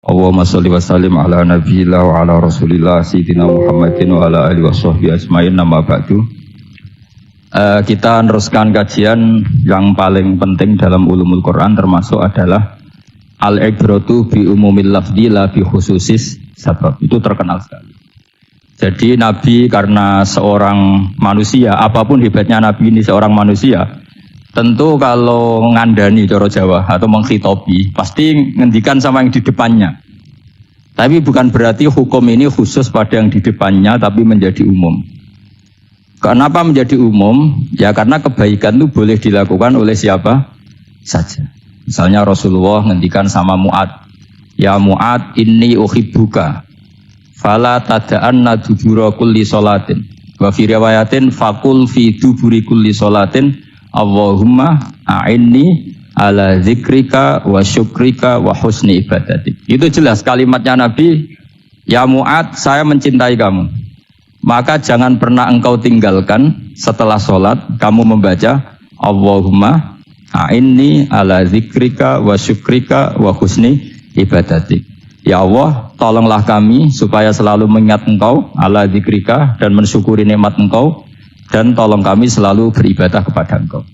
Allahumma sholli wa sallim ala nabiyillah wa ala rasulillah sayyidina Muhammadin wa ala alihi wa sahbihi ajmain. Nama ba'du. Kita meneruskan kajian yang paling penting dalam ulumul Quran, termasuk adalah al-ibratu bi umumil lafzi la bi khususis sabab. Itu terkenal sekali. Jadi Nabi karena seorang manusia, apapun hebatnya Nabi ini seorang manusia, tentu kalau ngandani cara Jawa atau menghitopi pasti ngendikan sama yang di depannya. Tapi bukan berarti hukum ini khusus pada yang di depannya, tapi menjadi umum. Kenapa menjadi umum? Ya karena kebaikan itu boleh dilakukan oleh siapa saja. Misalnya Rasulullah ngendikan sama Mu'ad, ya Mu'ad inni uhibbuka fala tada'anna dubura kulli sholatin. Wa fi riwayatin faqul fi duburi kulli sholatin Allahumma a'inni ala zikrika wa syukrika wa husni ibadatik. Itu jelas kalimatnya Nabi, ya Mu'ad, saya mencintai kamu. Maka jangan pernah engkau tinggalkan setelah sholat kamu membaca Allahumma a'inni ala zikrika wa syukrika wa husni ibadatik. Ya Allah, tolonglah kami supaya selalu mengingat engkau ala zikrika dan mensyukuri nikmat engkau, dan tolong kami selalu beribadah kepada engkau.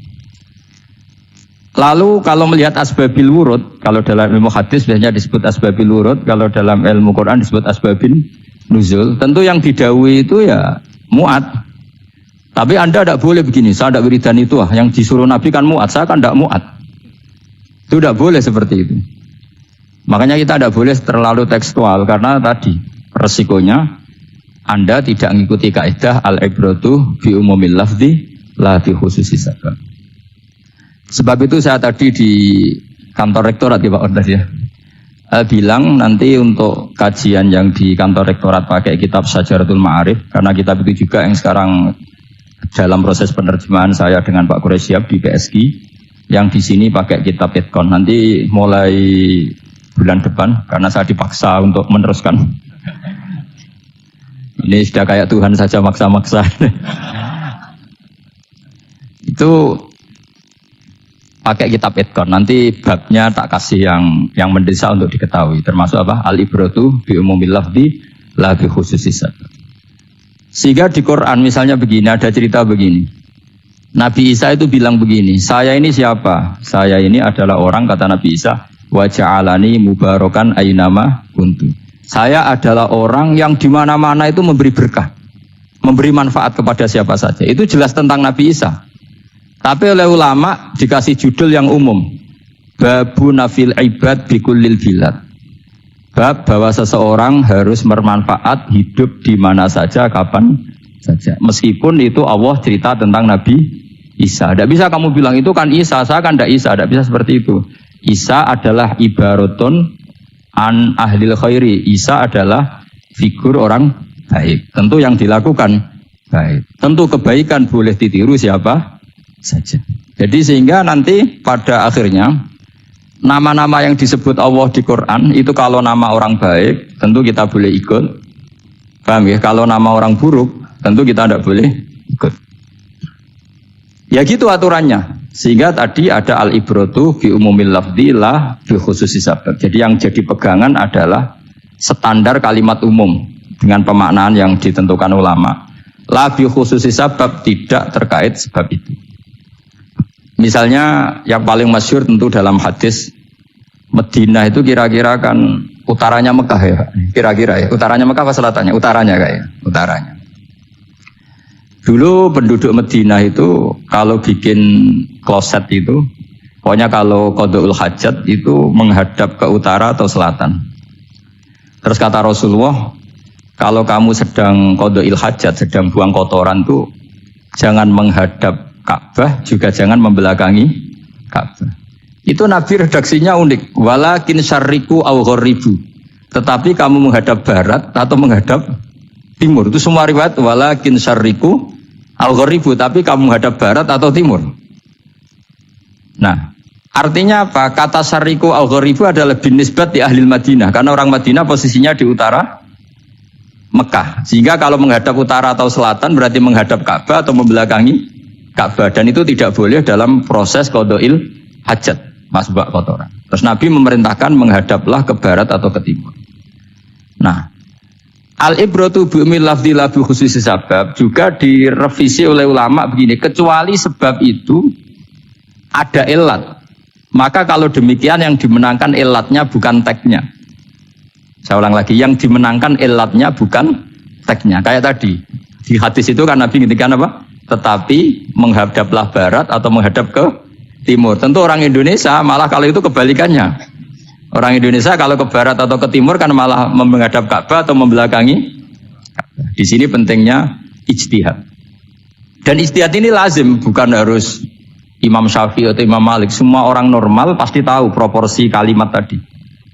Lalu kalau melihat asbabil wurud, kalau dalam ilmu hadis biasanya disebut asbabil wurud, kalau dalam ilmu Quran disebut asbabin nuzul, tentu yang didhawuhi itu ya Mu'ad. Tapi Anda tidak boleh begini, saya tidak wiridan itu, yang disuruh Nabi kan Mu'ad, saya kan tidak Mu'ad. Itu tidak boleh seperti itu. Makanya kita tidak boleh terlalu tekstual, karena tadi resikonya Anda tidak mengikuti kaidah al-ibratu bi umumil lafzi la bi khususi sabab. Sebab itu saya tadi di kantor rektorat ya Pak Ordas ya, bilang nanti untuk kajian yang di kantor rektorat pakai kitab Syajaratul Ma'arif, karena kitab itu juga yang sekarang dalam proses penerjemahan saya dengan Pak Quraisyab di PSG, yang di sini pakai kitab Itqon. Nanti mulai bulan depan, karena saya dipaksa untuk meneruskan. Ini sudah kayak Tuhan saja maksa-maksa. Itu pakai kitab Itqon. Nanti babnya tak kasih yang mendesak untuk diketahui. Termasuk apa? Al-ibratu bi umumil lafzi la bi khususi sabab. Sehingga di Quran misalnya begini, ada cerita begini. Nabi Isa itu bilang begini, saya ini siapa? Saya ini adalah orang, kata Nabi Isa, wa ja'alani mubarakan aynama kuntu. Saya adalah orang yang di mana-mana itu memberi berkah, memberi manfaat kepada siapa saja. Itu jelas tentang Nabi Isa. Tapi oleh ulama dikasih judul yang umum, babu nafil ibad bikullil bilad. Bab bahwa seseorang harus bermanfaat hidup di mana saja, kapan saja. Meskipun itu Allah cerita tentang Nabi Isa. Tidak bisa kamu bilang itu kan Isa, saya kan tidak Isa. Tidak bisa seperti itu. Isa adalah ibaratun an ahlil khairi. Isa adalah figur orang baik. Tentu yang dilakukan baik. Tentu kebaikan boleh ditiru siapa saja. Jadi sehingga nanti pada akhirnya nama-nama yang disebut Allah di Quran itu kalau nama orang baik tentu kita boleh ikut. Paham ya? Kalau nama orang buruk tentu kita tidak boleh ikut. Ya gitu aturannya. Sehingga tadi ada al-ibratu bi umumil lafzi la bi khususi sabab. Jadi yang jadi pegangan adalah standar kalimat umum dengan pemaknaan yang ditentukan ulama. La bi khususi sabab, tidak terkait sebab itu. Misalnya yang paling masyhur tentu dalam hadis Madinah itu kira-kira kan utaranya Mekah ya, kira-kira ya. Utaranya Mekah apa selatannya? Utaranya kayak, utaranya. Dulu penduduk Madinah itu kalau bikin kloset itu, pokoknya kalau qada'ul hajat itu menghadap ke utara atau selatan. Terus kata Rasulullah, kalau kamu sedang qada'il hajat, sedang buang kotoran tuh jangan menghadap Ka'bah, juga jangan membelakangi Ka'bah. Itu Nabi redaksinya unik, walakin syarriku aw gharibu. Tetapi kamu menghadap barat atau menghadap timur. Itu semua riwayat walakin syarriku al-gharibu, tapi kamu menghadap barat atau timur. Nah, artinya apa? Kata syarriku al-gharibu adalah bin nisbat di ahli Madinah, karena orang Madinah posisinya di utara Mekah. Sehingga kalau menghadap utara atau selatan berarti menghadap Ka'bah atau membelakangi Ka'bah, dan itu tidak boleh dalam proses qada'il hajat. masbuk kotoran. Terus Nabi memerintahkan menghadaplah ke barat atau ke timur. Nah, al-ibratu bi'umil lafzi la bi khususi sabab juga direvisi oleh ulama begini, kecuali sebab itu ada ilat. Maka kalau demikian yang dimenangkan ilatnya bukan teknya. Saya ulang lagi, yang dimenangkan ilatnya bukan teknya. Kayak tadi di hadis itu kan Nabi ngintikan apa? Tetapi menghadaplah barat atau menghadap ke timur. Tentu orang Indonesia malah kalau itu kebalikannya. Orang Indonesia kalau ke barat atau ke timur kan malah menghadap Ka'bah atau membelakangi. Di sini pentingnya ijtihad. Dan ijtihad ini lazim, bukan harus Imam Syafi'i atau Imam Malik. Semua orang normal pasti tahu proporsi kalimat tadi.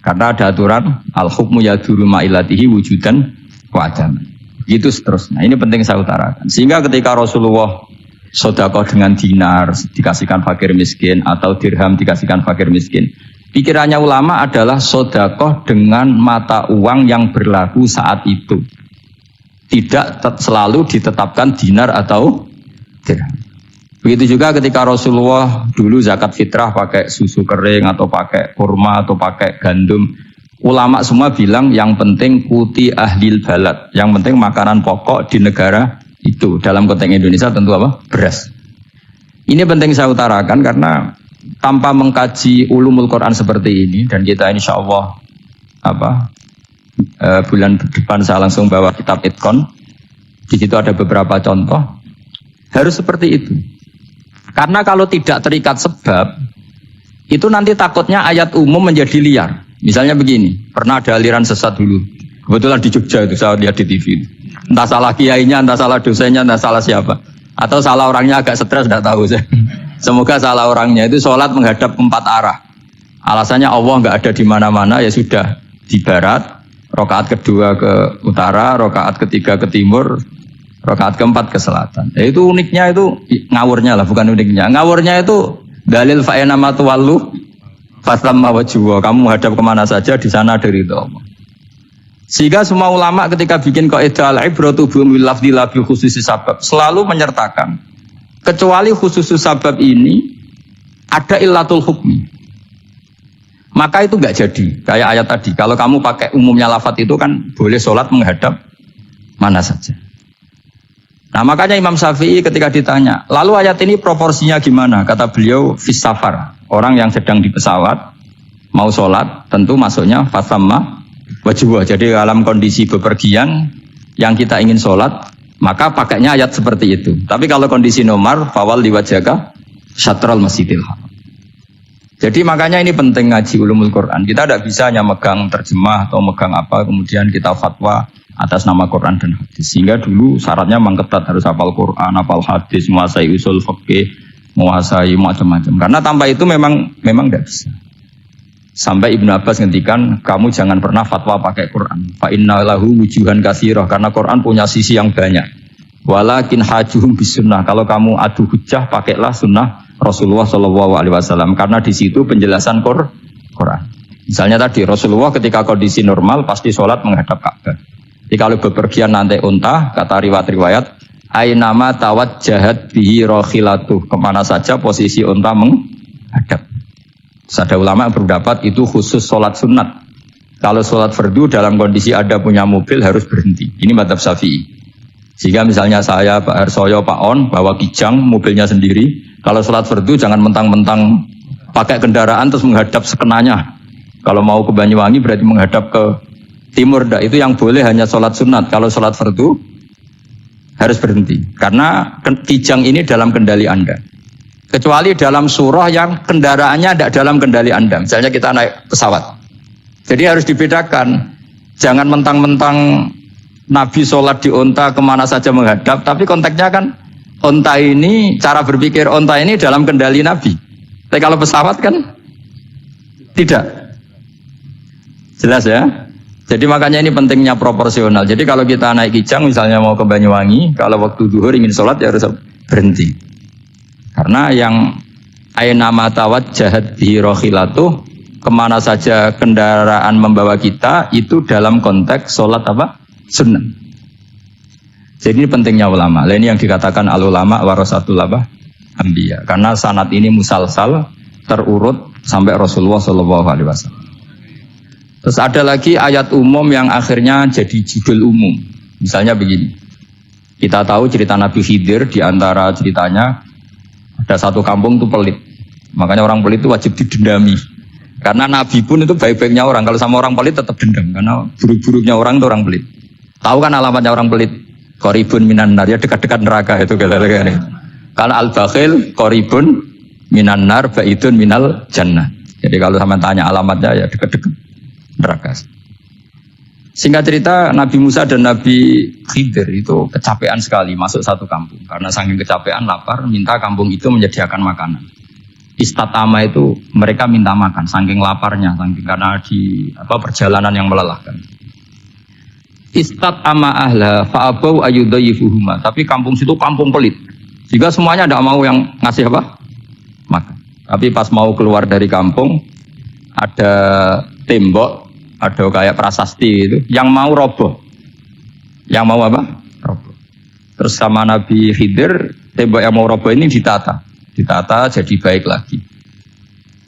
Karena ada aturan al-hukmu yaduru ma'ilatihi wujudan wa adaman. Gitu seterusnya. Ini penting saya utarakan. Sehingga ketika Rasulullah sedekah dengan dinar dikasihkan fakir miskin atau dirham dikasihkan fakir miskin, pikirannya ulama adalah sedekah dengan mata uang yang berlaku saat itu. Tidak selalu ditetapkan dinar atau dirham. Begitu juga ketika Rasulullah dulu zakat fitrah pakai susu kering atau pakai kurma atau pakai gandum. Ulama semua bilang yang penting kuti ahlil balad, yang penting makanan pokok di negara itu. Dalam konteks Indonesia tentu apa? Beras. Ini penting saya utarakan karena tanpa mengkaji ulumul Quran seperti ini, dan kita insya Allah bulan depan saya langsung bawa kitab Itqan. Di situ ada beberapa contoh. Harus seperti itu. Karena kalau tidak terikat sebab, itu nanti takutnya ayat umum menjadi liar. Misalnya begini, pernah ada aliran sesat dulu. Kebetulan di Jogja itu saya lihat di TV. Entah salah kiainya, entah salah dosennya, entah salah siapa. Atau salah orangnya agak stres, tidak tahu saya. Semoga salah orangnya itu sholat menghadap 4 arah. Alasannya Allah nggak ada di mana-mana, ya sudah di barat. Rakaat kedua ke utara, rakaat ketiga ke timur, rakaat keempat ke selatan. Ya, itu uniknya itu ngawurnya lah, bukan uniknya. Ngawurnya itu dalil fa'ena matuwallu fatamma wajhuwa, kamu hadap kemana saja di sana dari itu Allah. Sehingga semua ulama ketika bikin kaidah al-ibratu bi'umil lafzi la bi khususi sabab selalu menyertakan kecuali khususus sabab ini ada illatul hukmi. Maka itu enggak jadi. Kayak ayat tadi, kalau kamu pakai umumnya lafaz itu kan boleh sholat menghadap mana saja. Nah makanya Imam Syafi'i ketika ditanya, lalu ayat ini proporsinya gimana? Kata beliau, fis safar. Orang yang sedang di pesawat, mau sholat, tentu masuknya fatamma wajhuwa. Jadi dalam kondisi bepergian, yang kita ingin sholat, maka pakainya ayat seperti itu. Tapi kalau kondisi nomor, fawal liwajhaka syatrul masjidil haram. Jadi makanya ini penting ngaji ulumul Quran. Kita tidak bisa hanya megang terjemah atau megang apa, kemudian kita fatwa atas nama Quran dan hadis. Sehingga dulu syaratnya memang ketat, harus hafal Quran, hafal hadis, menguasai usul fikih, menguasai macam-macam. Karena tanpa itu memang tidak bisa. Sampai Ibnu Abbas ngendikan, kamu jangan pernah fatwa pakai Quran. Fa inna lahu wujuhan katsirah, karena Quran punya sisi yang banyak. Walakin hajuhum bisunnah. Kalau kamu adu hujjah, pakailah sunnah Rasulullah SAW, karena di situ penjelasan Quran. Misalnya tadi Rasulullah ketika kondisi normal pasti sholat menghadap Ka'bah. Jadi kalau bepergian nanti unta, kata riwayat-riwayat, ainama tawajjahat bihi rokhilatuh, kemana saja posisi unta menghadap. Ada ulama yang berpendapat itu khusus sholat sunat. Kalau sholat fardu dalam kondisi ada punya mobil harus berhenti. Ini mazhab Syafi'i. Jika misalnya saya, Pak Harsoyo, Pak On bawa kijang mobilnya sendiri, kalau sholat fardu jangan mentang-mentang pakai kendaraan terus menghadap sekenanya. Kalau mau ke Banyuwangi berarti menghadap ke timur, itu yang boleh hanya sholat sunat. Kalau sholat fardu harus berhenti. Karena kijang ini dalam kendali Anda. Kecuali dalam surah yang kendaraannya tidak dalam kendali Anda. Misalnya kita naik pesawat. Jadi harus dibedakan. Jangan mentang-mentang Nabi sholat di unta kemana saja menghadap. Tapi konteksnya kan unta ini, cara berpikir unta ini dalam kendali Nabi. Tapi kalau pesawat kan tidak. Jelas ya? Jadi makanya ini pentingnya proporsional. Jadi kalau kita naik kijang misalnya mau ke Banyuwangi, kalau waktu zuhur ingin sholat ya harus berhenti. Karena yang ainama tawajjahat bihi rokhilatuh, kemana saja kendaraan membawa kita, itu dalam konteks sholat apa? Sunnah. Jadi ini pentingnya ulama. Ini yang dikatakan al-ulama warasatul anbiya. Karena sanad ini musalsal, terurut, sampai Rasulullah Shallallahu Alaihi Wasallam. Terus ada lagi ayat umum yang akhirnya jadi judul umum. Misalnya begini, kita tahu cerita Nabi Khidir, di antara ceritanya ada satu kampung itu pelit. Makanya orang pelit itu wajib didendami. Karena Nabi pun itu baik-baiknya orang. Kalau sama orang pelit tetap dendam. Karena buruk-buruknya orang itu orang pelit. Tahu kan alamatnya orang pelit? Qoribun minan nar, ya dekat-dekat neraka itu kata-kata. Kalau al-bakhil qoribun minan nar, ba'idun minal jannah. Jadi kalau sama tanya alamatnya ya dekat-dekat neraka. Singkat cerita, Nabi Musa dan Nabi Khidir itu kecapean sekali masuk satu kampung. Karena saking kecapean, lapar, minta kampung itu menyediakan makanan. Istatama itu mereka minta makan, saking laparnya, saking karena di perjalanan yang melelahkan. Istatama ahla fa'abau ayyudayyifuhuma. Tapi kampung situ kampung pelit. Jika semuanya tidak mau yang ngasih apa? Makan. Tapi pas mau keluar dari kampung, ada tembok, ada kayak prasasti itu, yang mau roboh. Yang mau apa? Roboh. Terus sama Nabi Khidir, tembok yang mau roboh ini ditata jadi baik lagi.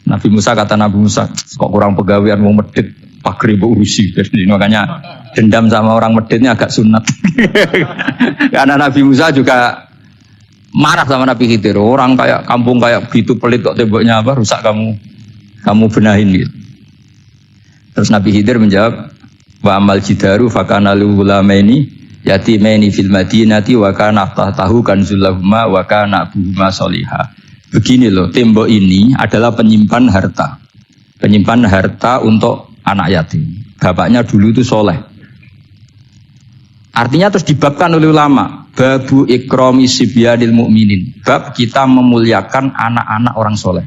Nabi Musa kata Nabi Musa, kok kurang pegawaian mau medit, pagri urusi. Jadi makanya dendam sama orang meditnya agak sunat. Karena Nabi Musa juga marah sama Nabi Khidir, orang kayak kampung kayak begitu pelit kok temboknya apa rusak kamu benahin gitu. Terus Nabi Khidir menjawab, wa amal jidaru fakana lulamaini yatimaini fil madinati wa kana tahtahu kanzul lahuma wa kana abuhuma sholihah. Begini loh, tembok ini adalah penyimpan harta. Penyimpan harta untuk anak yatim. Bapaknya dulu itu soleh. Artinya terus dibabkan oleh ulama, babu ikrami sibyanil mu'minin. Bab kita memuliakan anak-anak orang soleh.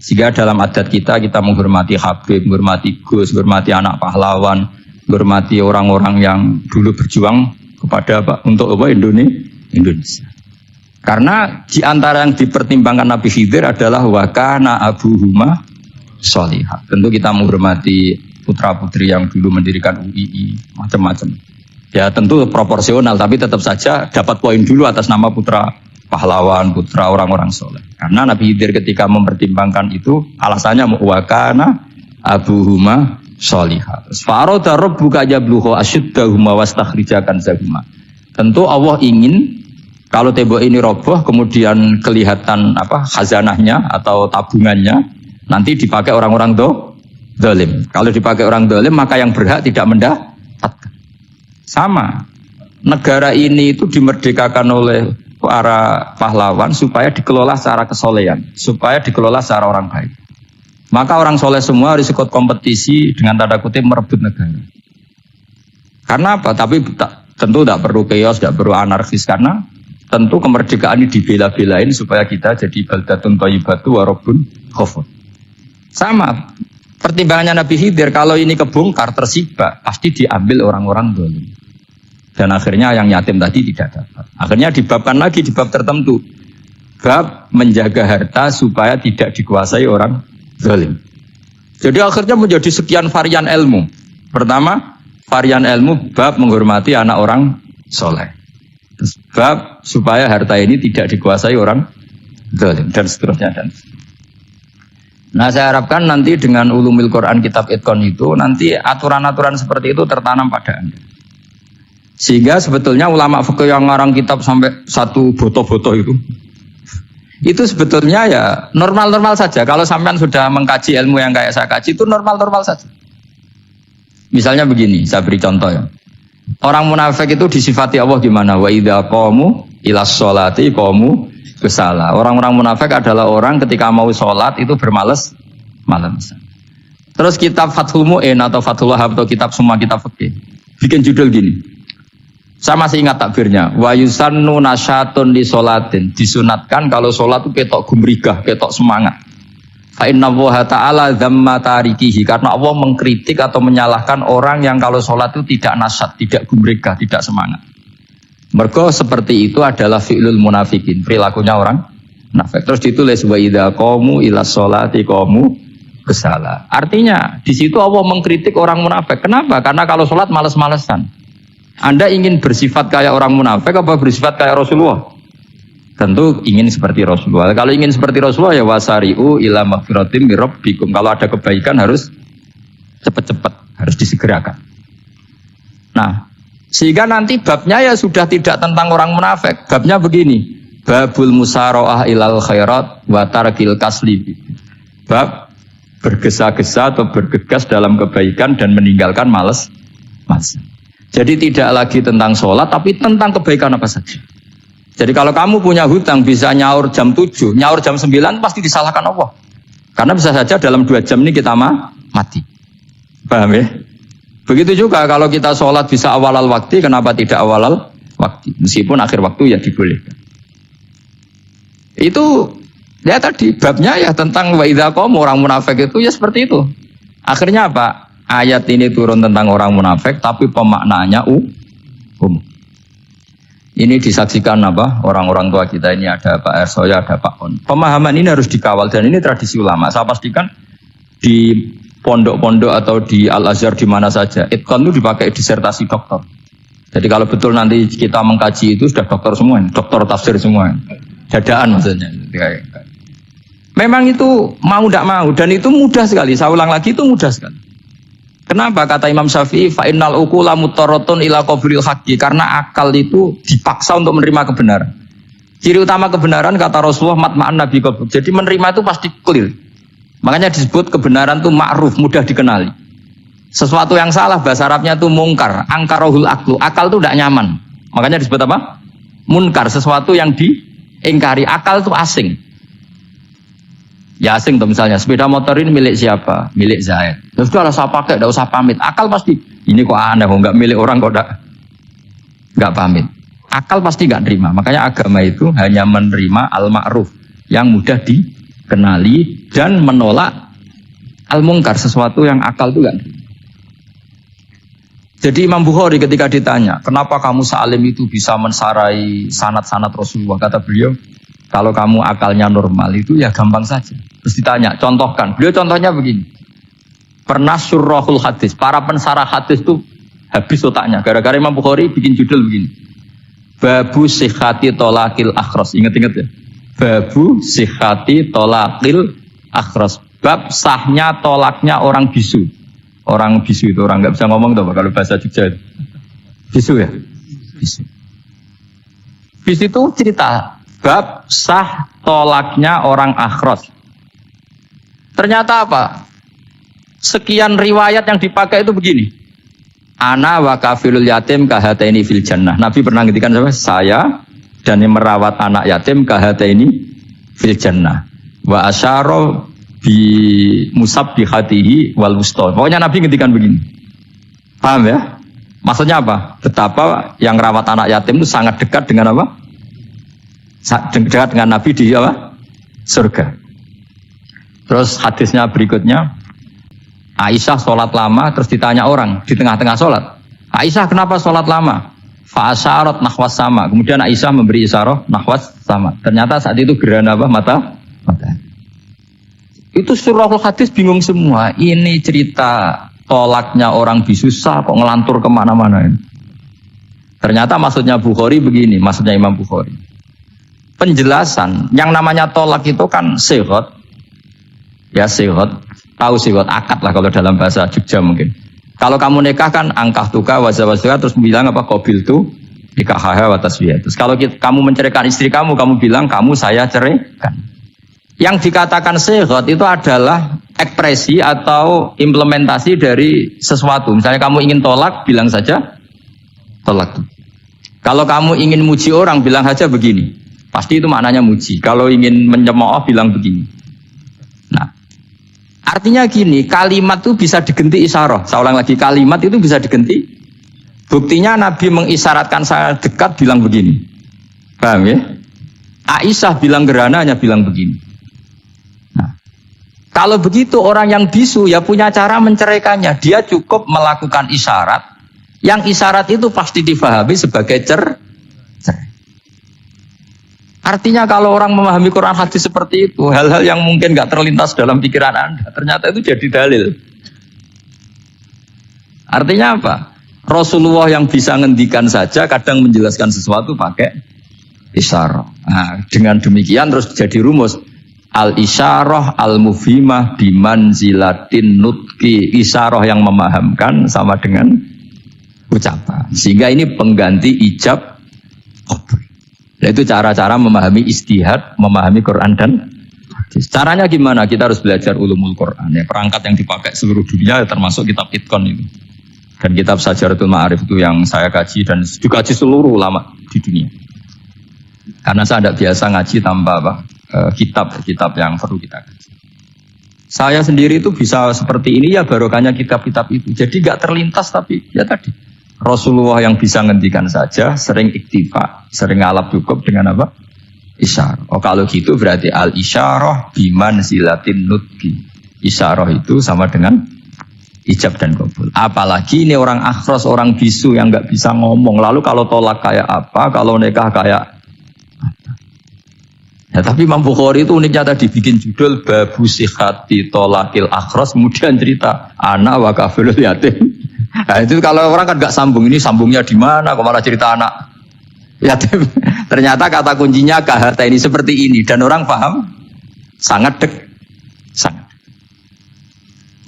Sehingga dalam adat kita menghormati Habib, menghormati Gus, menghormati anak pahlawan, menghormati orang-orang yang dulu berjuang kepada untuk Indonesia. Karena di antara yang dipertimbangkan Nabi Khidir adalah wakana abuhuma sholihah. Tentu kita menghormati putra-putri yang dulu mendirikan UII, macam-macam. Ya tentu proporsional, tapi tetap saja dapat poin dulu atas nama putra pahlawan, putra orang-orang soleh. Karena Nabi Khidir ketika mempertimbangkan itu, alasannya wakana abuhuma sholihah. Faroda rabbuka yablughu ashuddahuma wastakhrijakan zahuma. Tentu Allah ingin kalau tembok ini roboh, kemudian kelihatan khazanahnya atau tabungannya, nanti dipakai orang-orang zalim. Kalau dipakai orang zalim, maka yang berhak tidak mendapatkan. Sama, negara ini itu dimerdekakan oleh para pahlawan supaya dikelola secara kesolehan, supaya dikelola secara orang baik. Maka orang soleh semua harus ikut kompetisi dengan tanda kutip merebut negara. Karena apa? Tapi tentu tidak perlu chaos, tidak perlu anarkis, karena tentu kemerdekaan ini dibela-belain supaya kita jadi baldatun thayyibatu wa rabbun ghafur. Sama, pertimbangannya Nabi Khidir, kalau ini kebongkar tersibak, pasti diambil orang-orang zalim. Dan akhirnya yang yatim tadi tidak dapat. Akhirnya dibabkan lagi di bab tertentu. Bab menjaga harta supaya tidak dikuasai orang zalim. Jadi akhirnya menjadi sekian varian ilmu. Pertama, varian ilmu bab menghormati anak orang soleh. Sebab supaya harta ini tidak dikuasai orang zalim dan seterusnya Nah saya harapkan nanti dengan ulumil Quran kitab Itqan itu nanti aturan-aturan seperti itu tertanam pada Anda. Sehingga sebetulnya ulama fikih yang ngarang kitab sampai satu boto-boto itu sebetulnya ya normal-normal saja. Kalau sampean sudah mengkaji ilmu yang kayak saya kaji itu normal-normal saja. Misalnya begini, saya beri contoh ya. Orang munafik itu disifati Allah gimana? Wa idza qamu ilas sholati qamu kusala. Orang-orang munafik adalah orang ketika mau sholat itu bermalas-malasan. Terus kitab Fathul Mu'in atau Fathul Wahab atau kitab semua kitab fikih bikin judul gini. Saya masih ingat takbirnya. Wa yusannu nasyatun li sholatin. Disunatkan kalau sholat itu ketok gumrigah, ketok semangat. Fa inna Allaha ta'ala dzamma tarikihi, karena Allah mengkritik atau menyalahkan orang yang kalau sholat itu tidak nasyat, tidak gumregah, tidak semangat. Mergo seperti itu adalah fi'lul munafikin, perilakunya orang munafik. Terus ditulis wa idza qamu ila sholati qamu kusala. Artinya di situ Allah mengkritik orang munafik. Kenapa? Karena kalau sholat malas-malesan. Anda ingin bersifat kayak orang munafik apa bersifat kayak Rasulullah? Tentu ingin seperti Rasulullah. Kalau ingin seperti Rasulullah ya wasari'u ila magfiratim mir rabbikum. Kalau ada kebaikan harus cepat-cepat, harus disegerakan. Nah, sehingga nanti babnya ya sudah tidak tentang orang munafik. Babnya begini. Babul musara'ah ilal khairat wa tarkil kasli. Bab bergesa-gesa atau bergegas dalam kebaikan dan meninggalkan malas. Jadi tidak lagi tentang sholat tapi tentang kebaikan apa saja. Jadi kalau kamu punya hutang bisa nyaur jam 7, nyaur jam 9 pasti disalahkan Allah. Karena bisa saja dalam 2 jam ini kita mati. Paham ya? Begitu juga kalau kita sholat bisa awalal waktu, kenapa tidak awalal waktu? Meskipun akhir waktu ya dibolehkan. Itu ya tadi babnya ya tentang wa idza qaum, orang munafik itu ya seperti itu. Akhirnya apa? Ayat ini turun tentang orang munafik tapi pemaknaannya umum. Ini disaksikan apa? Orang-orang tua kita ini ada Pak Ersoya, ada Pak On. Pemahaman ini harus dikawal dan ini tradisi ulama. Saya pastikan di pondok-pondok atau di Al-Azhar di mana saja, itqan itu dipakai disertasi doktor. Jadi kalau betul nanti kita mengkaji itu sudah doktor semua, doktor tafsir semua. Jadaan maksudnya. Memang itu mau tidak mau dan itu mudah sekali. Saya ulang lagi itu mudah sekali. Kenapa kata Imam Syafi'i fa innal uqula mutarratun ila qabril haqqi, karena akal itu dipaksa untuk menerima kebenaran. Ciri utama kebenaran kata Rasulullah matma'an nabi qabr. Jadi menerima itu pasti clear. Makanya disebut kebenaran itu ma'ruf, mudah dikenali. Sesuatu yang salah bahasa Arabnya itu mungkar, angkarohul aklu. Akal itu tidak nyaman. Makanya disebut apa? Munkar, sesuatu yang diingkari. Akal itu asing. Ya asing tuh misalnya, sepeda motor ini milik siapa? Milik Zaid. Ya sudah lah saya pakai, tidak usah pamit. Akal pasti, ini kok aneh, kok nggak milik orang kok nggak pamit. Akal pasti nggak terima. Makanya agama itu hanya menerima al-ma'ruf yang mudah dikenali dan menolak al-mungkar, sesuatu yang akal itu nggak terima. Jadi Imam Bukhari ketika ditanya, kenapa kamu salim itu bisa mensarai sanad-sanad Rasulullah? Kata beliau, kalau kamu akalnya normal itu ya gampang saja. Terus ditanya, contohkan. Beliau contohnya begini. Pernah surahul hadis. Para pensarah hadis itu habis otaknya. Gara-gara Imam Bukhari bikin judul begini. Babu sihati tolakil akhros. Ingat-ingat ya. Babu sihati tolakil akhros. Bab sahnya tolaknya orang bisu. Orang bisu itu orang nggak bisa ngomong tuh kalau bahasa Jogja. Bisu ya? Bisu. Bisu itu cerita. Bab sah tolaknya orang akhros. Ternyata apa? Sekian riwayat yang dipakai itu begini. Ana wa kafilul yatim kahataini fil jannah. Nabi pernah ngintikan saya dan yang merawat anak yatim kahataini fil jannah. Wa asyara bi musabbihatihi wal wusta. Pokoknya Nabi ngintikan begini. Paham ya? Maksudnya apa? Betapa yang rawat anak yatim itu sangat dekat dengan apa? Dekat dengan Nabi di apa? Surga. Terus hadisnya berikutnya, Aisyah sholat lama, terus ditanya orang di tengah-tengah sholat, Aisyah kenapa sholat lama? Fa'asyarat nahwas sama. Kemudian Aisyah memberi isyarah nahwas sama. Ternyata saat itu gerhana apa? Mata. Itu surahul hadis bingung semua. Ini cerita tolaknya orang bisusah kok ngelantur kemana-mana. Ternyata maksudnya Bukhari begini, maksudnya Imam Bukhari. Penjelasan yang namanya tolak itu kan sihot, ya sihot, tahu sihot akad lah kalau dalam bahasa Jogja mungkin. Kalau kamu nikah kan angkah tuka wazawazwa terus bilang apa qabil tu nikahha wa taswiyah. Terus kalau kamu menceraikan istri kamu bilang kamu saya ceraikan. Yang dikatakan sihot itu adalah ekspresi atau implementasi dari sesuatu. Misalnya kamu ingin tolak, bilang saja tolak. Kalau kamu ingin muji orang, bilang saja begini. Pasti itu maknanya muji. Kalau ingin mencemooh bilang begini. Nah, artinya gini, kalimat itu bisa diganti isyarah. Saya ulang lagi, kalimat itu bisa diganti. Buktinya Nabi mengisyaratkan saya dekat bilang begini. Paham ya? Aisyah bilang gerhana hanya bilang begini. Nah, kalau begitu orang yang bisu ya punya cara menceraikannya. Dia cukup melakukan isyarat. Yang isyarat itu pasti difahami sebagai cerai. Artinya kalau orang memahami Quran hadis seperti itu, hal-hal yang mungkin nggak terlintas dalam pikiran Anda, ternyata itu jadi dalil. Artinya apa? Rasulullah yang bisa ngendikan saja kadang menjelaskan sesuatu pakai isyarah. Nah, dengan demikian terus jadi rumus al-isyarah al-mufhimah bimanzilatin nutqi. Isyarah yang memahamkan sama dengan ucapan. Sehingga ini pengganti ijab qabul. Nah, itu cara-cara memahami istihad, memahami Quran dan hadis. Caranya gimana? Kita harus belajar ulumul Quran. Ya, perangkat yang dipakai seluruh dunia termasuk kitab Itqan itu. Dan kitab Sajaratul Ma'arif itu yang saya kaji dan dikaji seluruh ulama di dunia. Karena saya tidak biasa ngaji tanpa kitab-kitab yang perlu kita kaji. Saya sendiri itu bisa seperti ini ya barokahnya kitab-kitab itu. Jadi gak terlintas tapi ya tadi. Rasulullah yang bisa ngendikan saja sering iktifa, sering ngalap cukup dengan apa? Isyarah. Oh kalau gitu berarti al-isyarah bimanzilatin nutqi. Isyarah itu sama dengan ijab dan qabul. Apalagi ini orang akhros, orang bisu yang nggak bisa ngomong. Lalu kalau tolak kayak apa, kalau nikah kayak apa? Ya, tapi Imam Bukhari itu uniknya tadi bikin judul babu sihati tolakil akhros, kemudian cerita anak wa kafilul yatim. Nah, itu kalau orang kan nggak sambung, ini sambungnya di mana? Kok malah cerita anak yatim? Ternyata kata kuncinya kahata ini seperti ini dan orang paham sangat sangat.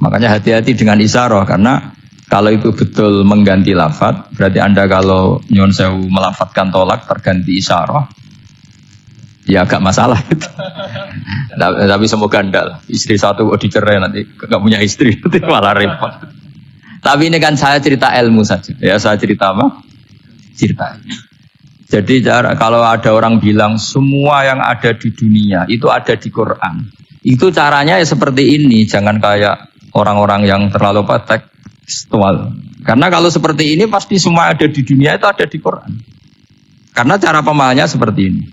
Makanya hati-hati dengan isyarah karena kalau itu betul mengganti lafaz, berarti Anda kalau nyuwun sewu melafatkan tolak terganti isyarah, ya agak masalah gitu. Tapi semoga enggak. Istri satu dicerai nanti nggak punya istri nanti malah repot. Tapi ini kan saya cerita ilmu saja. Ya saya cerita apa? Cerita. Jadi kalau ada orang bilang semua yang ada di dunia itu ada di Quran. Itu caranya ya seperti ini. Jangan kayak orang-orang yang terlalu tekstual. Karena kalau seperti ini pasti semua ada di dunia itu ada di Quran. Karena cara pemahamannya seperti ini.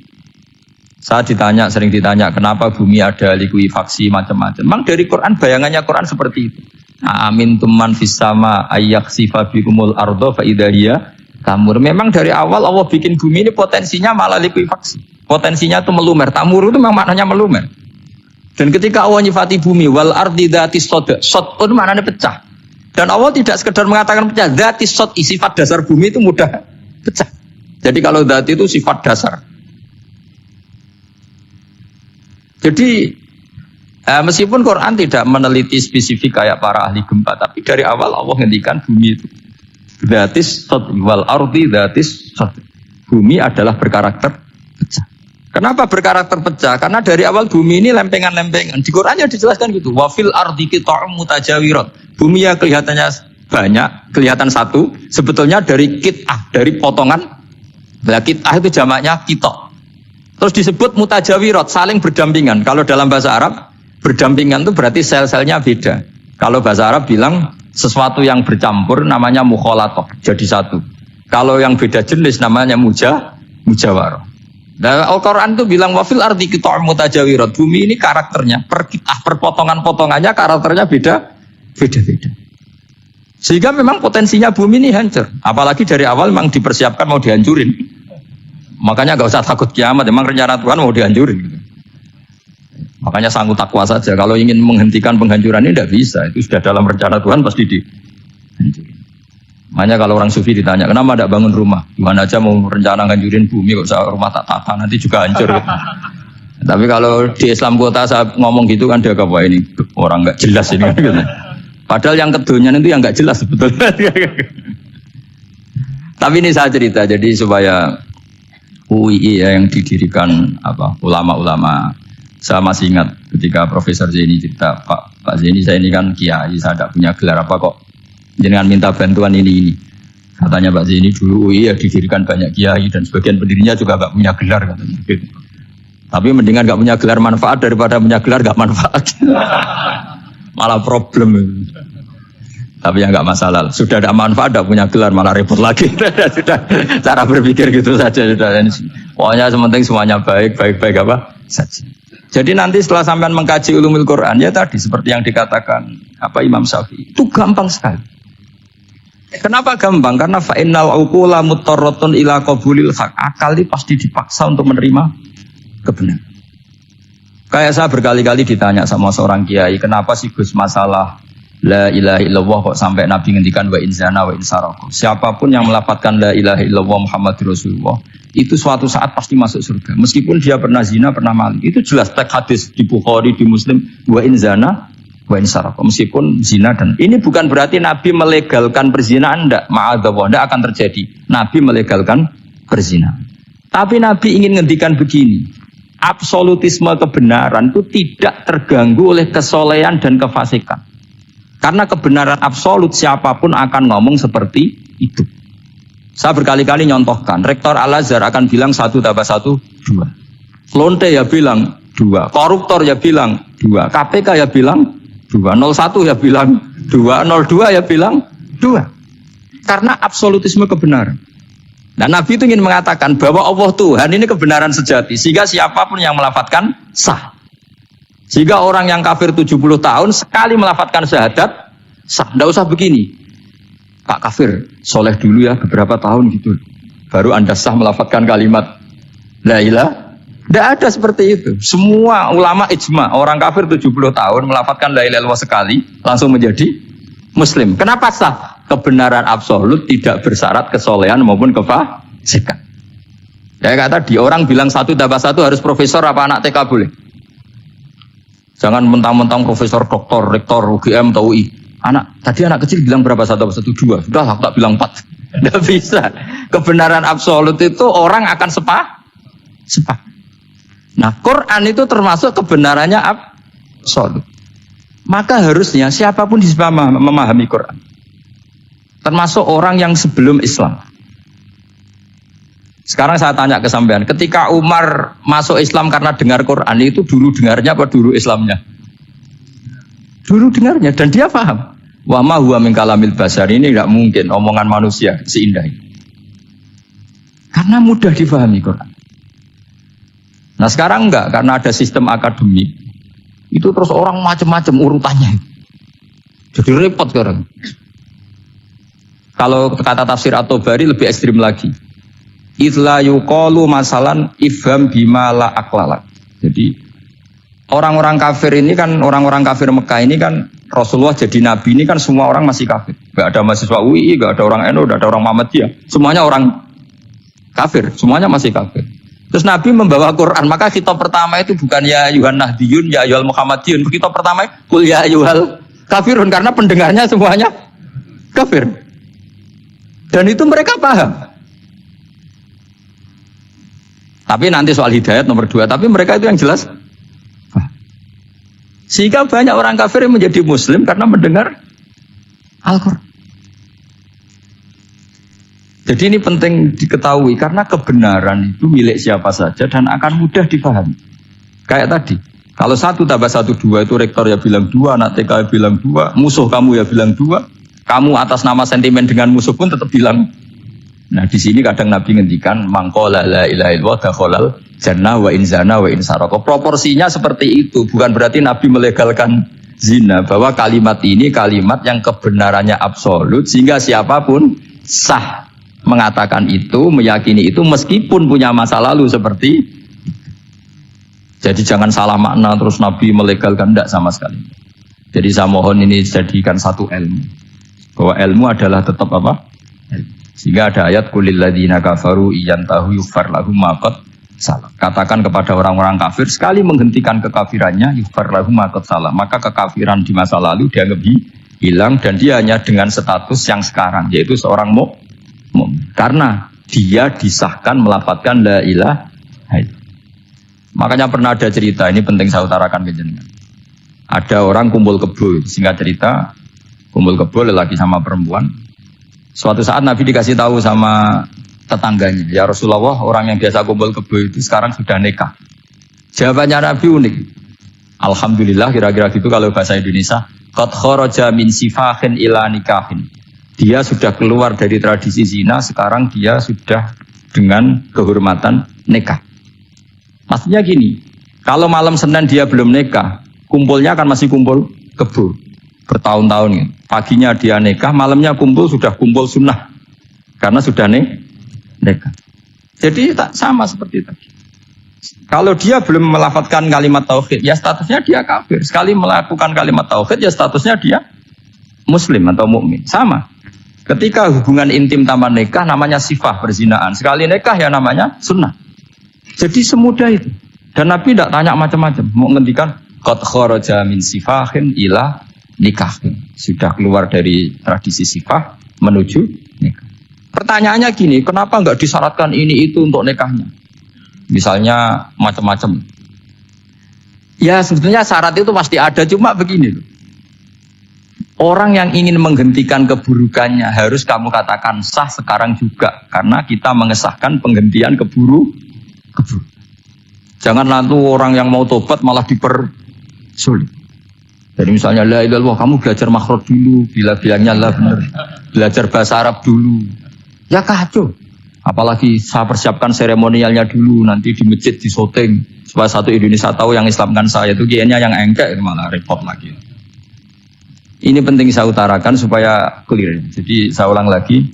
Saya sering ditanya kenapa bumi ada likuifaksi macam-macam. Memang dari Quran bayangannya Quran seperti itu. Amin tuman fis sama ayyaksifa bikumul ardo fa idahiyya tamur. Memang dari awal Allah bikin bumi ini potensinya malah likuifaksi. Potensinya itu melumer. Tamur itu memang maknanya melumer. Dan ketika Allah nyifati bumi wal ardi dzatis sod, sod itu maknanya pecah. Dan Allah tidak sekedar mengatakan pecah, dzatis sod sifat dasar bumi itu mudah pecah. Jadi kalau dzat itu sifat dasar. Jadi meskipun Quran tidak meneliti spesifik kayak para ahli gempa, tapi dari awal Allah ngendikan bumi itu dzatis sod wal ardi dzatis sod. Bumi adalah berkarakter pecah. Kenapa berkarakter pecah? Karena dari awal bumi ini lempengan-lempengan. Di Qurannya dijelaskan gitu. Wa fil ardi qita'um mutajawirat. Bumi ya kelihatannya banyak, kelihatan satu, sebetulnya dari qit'ah, dari potongan. Nah, qit'ah itu jamaknya qita'. Terus disebut mutajawirat, saling berdampingan. Kalau dalam bahasa Arab berdampingan itu berarti sel-selnya beda. Kalau bahasa Arab bilang sesuatu yang bercampur namanya mukhalatoh, jadi satu. Kalau yang beda jenis namanya mujawarah. Nah, Al-Quran itu bilang wafil ardi qita'um mutajawirat. Bumi ini karakternya per potongan-potongannya karakternya beda-beda. Sehingga memang potensinya bumi ini hancur. Apalagi dari awal memang dipersiapkan mau dihancurin. Makanya nggak usah takut kiamat. Memang rencana Tuhan mau dihancurin. Makanya sanggup takwa saja. Kalau ingin menghentikan penghancuran ini tidak bisa. Itu sudah dalam rencana Tuhan pasti dihancurin. Makanya kalau orang sufi ditanya, kenapa tidak bangun rumah? Gimana aja mau rencana ngancurin bumi, kok saya rumah tak tata, nanti juga hancur. Tapi kalau di Islam kota saya ngomong gitu kan dia apa ini orang nggak jelas ini. Padahal yang kedonyan itu yang nggak jelas sebetulnya. Tapi ini saya cerita, jadi supaya UII ya, yang didirikan ulama-ulama. Saya masih ingat ketika Profesor Zaini cerita, Pak Zaini saya ini kan kiai, saya tidak punya gelar apa kok. Jangan minta bantuan ini. Katanya Pak Zaini dulu UI ya didirikan banyak kiai dan sebagian pendirinya juga gak punya gelar katanya. Tapi mendingan gak punya gelar manfaat daripada punya gelar gak manfaat. Malah problem. Tapi ya gak masalah. Sudah ada manfaat gak punya gelar malah repot lagi. Sudah cara berpikir gitu saja. Pokoknya sementing semuanya baik apa saja. Jadi nanti setelah sampean mengkaji ulumul Quran ya tadi seperti yang dikatakan Imam Syafi'i itu gampang sekali. Kenapa gampang? Karena fa'innal uqula muttarratun ila qabulil haq. Akal ini pasti dipaksa untuk menerima kebenaran. Kayak saya berkali-kali ditanya sama seorang kiai, kenapa sih Gus masalah La ilaha illallah kok sampai Nabi ngendikan wa in zana wa in saraka. Siapapun yang melafadzkan la ilaha illallah Muhammadur Rasulullah itu suatu saat pasti masuk surga. Meskipun dia pernah zina, pernah maling. Itu jelas teks hadis di Bukhari, di Muslim, wa in zana wa in saraka. Meskipun zina dan ini bukan berarti Nabi melegalkan perzinahan, enggak, ma'adzallah, enggak akan terjadi. Nabi melegalkan perzinahan. Tapi Nabi ingin ngendikan begini. Absolutisme kebenaran itu tidak terganggu oleh kesolehan dan kefasikan. Karena kebenaran absolut siapapun akan ngomong seperti itu. Saya berkali-kali nyontohkan, Rektor Al-Azhar akan bilang 1 tambah 1, 2. Lonte ya bilang 2, koruptor ya bilang 2, KPK ya bilang 2, 01 ya bilang 2, 02 ya bilang 2. Karena absolutisme kebenaran. Nah Nabi itu ingin mengatakan bahwa Allah Tuhan ini kebenaran sejati. Sehingga siapapun yang melafadzkan sah. Sehingga orang yang kafir 70 tahun sekali melafadzkan syahadat sah. Tidak usah begini. Pak kafir, soleh dulu ya beberapa tahun gitu. Baru Anda sah melafadzkan kalimat la ilaha. Tidak ada seperti itu. Semua ulama ijma. Orang kafir 70 tahun melafadzkan la ilaha illallah sekali langsung menjadi Muslim. Kenapa sah? Kebenaran absolut tidak bersyarat kesolehan maupun kefasikan. Ya kata tadi orang bilang 1 tambah 1 harus profesor apa anak TK boleh. Jangan mentang-mentang profesor, doktor, rektor, UGM atau UI. Tadi anak kecil bilang berapa 1 tambah 1, 2. Sudah aku tak bilang 4. Tidak bisa. Kebenaran absolut itu orang akan sepak. Nah Quran itu termasuk kebenarannya absolut. Maka harusnya siapapun bisa memahami Quran. Termasuk orang yang sebelum Islam. Sekarang saya tanya ke sampean, ketika Umar masuk Islam karena dengar Quran itu dulu dengarnya apa dulu Islamnya? Dulu dengarnya dan dia paham. Wa ma huwa min kalamil basar, ini enggak mungkin omongan manusia seindah ini. Karena mudah difahami Quran. Nah sekarang enggak, karena ada sistem akademik. Itu terus orang macam-macam urutannya. Jadi repot sekarang. Kalau kata tafsir At-Tabari lebih ekstrim lagi. Idla yuqalu masalan ifham bima la aklala. Jadi orang-orang kafir ini kan, orang-orang kafir Mekah ini kan Rasulullah jadi nabi ini kan semua orang masih kafir. Gak ada mahasiswa UI, gak ada orang NU, gak ada orang Muhammadiyah. Semuanya orang kafir, semuanya masih kafir. Terus Nabi membawa Quran, maka kitab pertama itu bukan ya ayuhan nahdiyun, ya ayuhal Muhammadiyun. Kitab pertama kul ya ayuhal kafirun, karena pendengarnya semuanya kafir. Dan itu mereka paham. Tapi nanti soal hidayat nomor 2, tapi mereka itu yang jelas. Sehingga banyak orang kafir yang menjadi muslim karena mendengar Al-Quran. Jadi ini penting diketahui karena kebenaran itu milik siapa saja dan akan mudah dipahami. Kayak tadi, kalau 1 tambah 1, 2 itu rektor ya bilang 2, anak TK ya bilang 2, musuh kamu ya bilang 2. Kamu atas nama sentimen dengan musuh pun tetap bilang. Nah di sini kadang Nabi ngendikan mangqala la ilaha illallah dakhalal jannah wa in zana wa in saraka. Proporsinya seperti itu, bukan berarti Nabi melegalkan zina, bahwa kalimat ini kalimat yang kebenarannya absolut sehingga siapapun sah mengatakan itu, meyakini itu meskipun punya masa lalu seperti. Jadi jangan salah makna terus Nabi melegalkan, tidak sama sekali. Jadi saya mohon ini jadikan satu ilmu. Bahwa ilmu adalah tetap apa? Sehingga ada ayat kulil ladzina kafaru iyantahu yughfar lahum ma qad salah. Katakan kepada orang-orang kafir sekali menghentikan kekafirannya yughfar lahum ma qad salah. Maka kekafiran di masa lalu dianggap hilang dan dia hanya dengan status yang sekarang yaitu seorang mukmin. Karena dia disahkan melafadzkan la ilaha illallah. Makanya pernah ada cerita, ini penting saya utarakan ke jenengan. Ada orang kumpul kebo, singkat cerita kumpul kebo lelaki sama perempuan. Suatu saat Nabi dikasih tahu sama tetangganya, ya Rasulullah, orang yang biasa kumpul kebo itu sekarang sudah nikah. Jawabannya Nabi unik. Alhamdulillah, kira-kira gitu kalau bahasa Indonesia. Qad kharaja min sifahin ila nikahin. Dia sudah keluar dari tradisi zina, sekarang dia sudah dengan kehormatan nikah. Maksudnya gini, kalau malam Senin dia belum nikah, kumpulnya kan masih kumpul kebo. Bertahun-tahun gitu. Paginya dia nikah, malamnya kumpul sudah kumpul sunnah karena sudah nikah. Jadi tak sama seperti tadi. Kalau dia belum melafadzkan kalimat tauhid, ya statusnya dia kafir. Sekali melakukan kalimat tauhid, ya statusnya dia muslim atau mukmin. Sama. Ketika hubungan intim tanpa nikah namanya sifah perzinaan. Sekali nikah ya namanya sunnah. Jadi semudah itu. Dan Nabi tidak tanya macam-macam. Mau ngendikan qad kharaja min sifahin ila nikahin. Sudah keluar dari tradisi sifah menuju nikah. Pertanyaannya gini, kenapa enggak disyaratkan ini itu untuk nikahnya? Misalnya macam-macam. Ya sebetulnya syarat itu pasti ada, cuma begini loh. Orang yang ingin menghentikan keburukannya harus kamu katakan sah sekarang juga. Karena kita mengesahkan penghentian keburukan. Jangan lalu orang yang mau tobat malah dipersulit. Jadi misalnya la ilaha illallah, kamu belajar makhraj dulu, bilangnya lah benar. Belajar bahasa Arab dulu. Ya kacau. Apalagi saya persiapkan seremonialnya dulu, nanti di masjid di syuting supaya satu Indonesia tahu yang Islamkan saya itu kayaknya yang engkek malah repot lagi. Ini penting saya utarakan supaya clear. Jadi saya ulang lagi,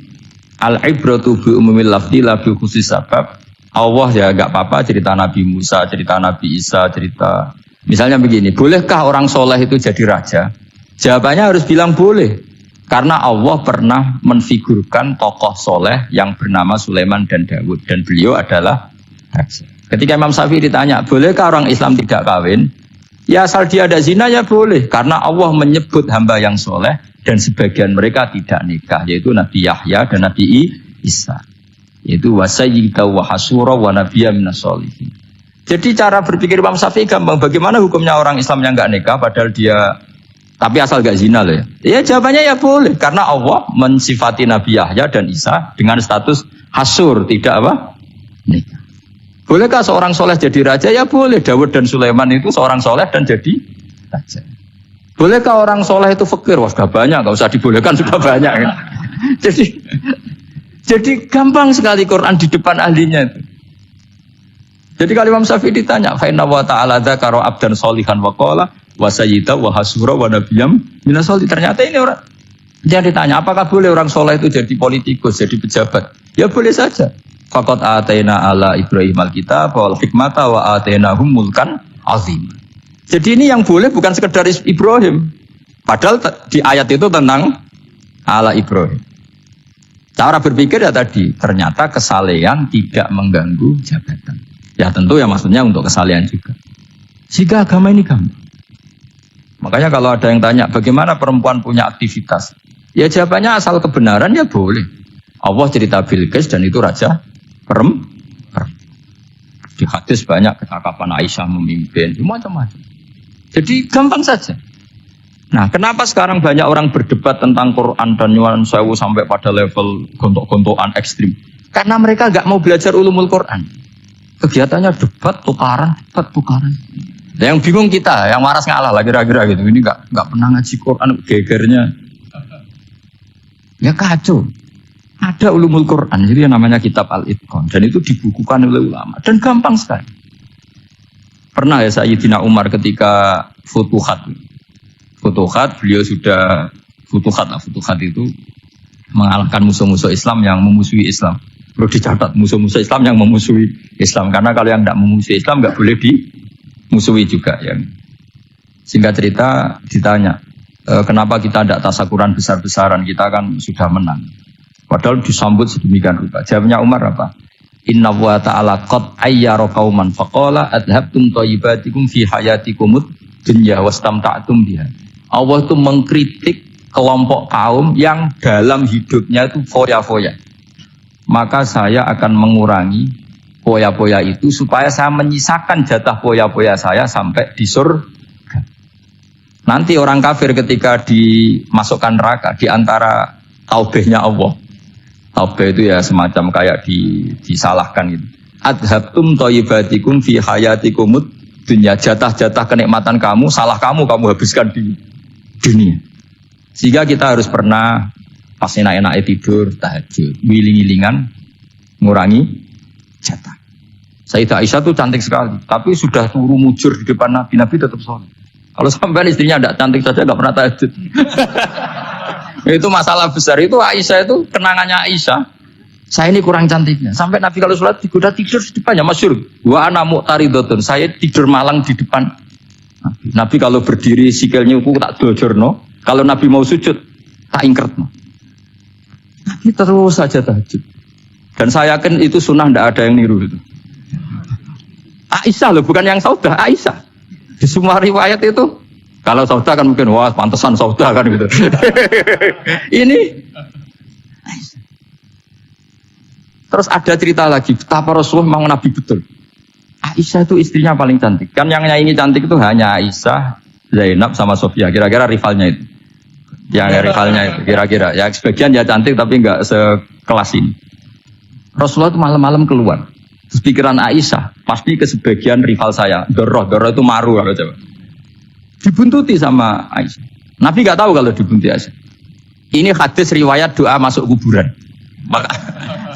al-ibratu bi umumil lafzi la bi khusus sabab. Allah ya enggak apa-apa cerita Nabi Musa, cerita Nabi Isa, cerita misalnya begini, bolehkah orang soleh itu jadi raja? Jawabannya harus bilang boleh. Karena Allah pernah menfigurkan tokoh soleh yang bernama Sulaiman dan Daud. Dan beliau adalah raja. Ketika Imam Syafi'i ditanya, bolehkah orang Islam tidak kawin? Ya asal dia ada zina ya boleh. Karena Allah menyebut hamba yang soleh dan sebagian mereka tidak nikah. Yaitu Nabi Yahya dan Nabi Isa. Yaitu wasayyida wa hasura wa nabiyya minas sholihin. Jadi cara berpikir Imam Syafi'i gampang. Bagaimana hukumnya orang Islam yang enggak nikah padahal dia tapi asal enggak zina loh ya. Ya jawabannya ya boleh karena Allah mensifati Nabi Yahya dan Isa dengan status hasur, tidak apa? Nikah. Bolehkah seorang soleh jadi raja? Ya boleh. Daud dan Sulaiman itu seorang soleh dan jadi raja. Bolehkah orang soleh itu fakir? Wah sudah banyak, enggak usah dibolehkan sudah banyak. Kan? Jadi gampang sekali Quran di depan ahlinya itu. Jadi kalau Imam Syafi'i ditanya, fa inna wa ta'ala dzakara abdan sholihan wa qala wa sayyida wa hasura wa nabiyyam minas sholihin. Ternyata ini orang dia ditanya, apakah boleh orang soleh itu jadi politikus, jadi pejabat? Ya boleh saja. Faqad ataina ala Ibrahim al-kitab wal hikmata wa atainahum mulkan azim. Jadi ini yang boleh bukan sekedar Ibrahim. Padahal di ayat itu tentang ala Ibrahim. Cara berpikir ya tadi, ternyata kesalehan tidak mengganggu jabatan. Ya tentu ya maksudnya untuk kesalehan juga. Jika agama ini gampang. Makanya kalau ada yang tanya bagaimana perempuan punya aktivitas, ya jawabannya asal kebenaran ya boleh. Allah cerita Bilqis dan itu raja perempuan. Di hadis banyak kecakapan Aisyah memimpin, macam-macam. Jadi gampang saja. Nah, kenapa sekarang banyak orang berdebat tentang Quran dan nyuwun sewu sampai pada level gontok-gontokan ekstrim? Karena mereka nggak mau belajar ulumul Quran. Kegiatannya debat tukaran. Dan yang bingung kita, yang waras ngalah lah kira-kira gitu. Ini nggak pernah ngaji Quran, gegernya. Ya kacau. Ada ulumul Quran, jadi yang namanya kitab Al-Itqan. Dan itu dibukukan oleh ulama. Dan gampang sekali. Pernah ya Sayyidina Umar ketika Futuhat, beliau sudah Futuhat itu mengalahkan musuh-musuh Islam yang memusuhi Islam. Perlu dicatat, musuh-musuh Islam yang memusuhi Islam. Karena kalau yang tidak memusuhi Islam nggak boleh dimusuhi juga. Ya. Singkat cerita ditanya, kenapa kita tidak tasakuran besar-besaran, kita kan sudah menang. Padahal disambut sedemikian rupa. Jawabnya Umar apa? Inna wa ta'ala qad ayyara qauman faqala adhabtum thayyibatikum fi hayatikumud dunya wastamta'tum biha. Allah itu mengkritik kelompok kaum yang dalam hidupnya itu foya-foya. Maka saya akan mengurangi foya-foya itu supaya saya menyisakan jatah foya-foya saya sampai di surga. Nanti orang kafir ketika dimasukkan neraka di antara taubehnya Allah. Taubeh itu ya semacam kayak disalahkan gitu. Adhabtum thayyibatikum fi hayatikumud dunya, jatah-jatah kenikmatan kamu, salah kamu habiskan di dunia. Sehingga kita harus pernah pas enak-enaknya tidur, tahajud, wiling-wilingan, ngurangi jatah. Sayyidah Aisyah itu cantik sekali, tapi sudah turu mujur di depan Nabi tetap sholat. Kalau sampai istrinya tidak cantik saja, nggak pernah tahajud. Itu masalah besar. Itu Aisyah itu kenangannya Aisyah. Saya ini kurang cantiknya. Sampai Nabi kalau sholat digoda tidur di depannya, masyhur. Wa ana mu'taridotun. Saya tidur malang di depan Nabi. Nabi kalau berdiri sikilnya aku tak dojorno. Kalau Nabi mau sujud, Tak ingkretno. Nabi terus saja tahajud. Dan saya yakin itu sunnah, tidak ada yang niru itu. Aisyah loh, bukan yang Saudah, Aisyah. Di semua riwayat itu, kalau Saudah kan mungkin, wah pantesan Saudah kan gitu. Ini Aisyah. Terus ada cerita lagi, betapa Rasulullah memang Nabi betul. Aisyah itu istrinya paling cantik. Kan yang nyanyi cantik itu hanya Aisyah, Zainab sama Sofia. Kira-kira rivalnya itu. Yang rivalnya itu, kira-kira. Ya sebagian ya cantik tapi enggak sekelas ini. Rasulullah itu malam-malam keluar. Terus pikiran Aisyah, pasti ke sebagian rival saya. Doroh itu maru kalau coba. Dibuntuti sama Aisyah. Nabi enggak tahu kalau dibuntuti Aisyah. Ini hadis riwayat doa masuk kuburan. Maka,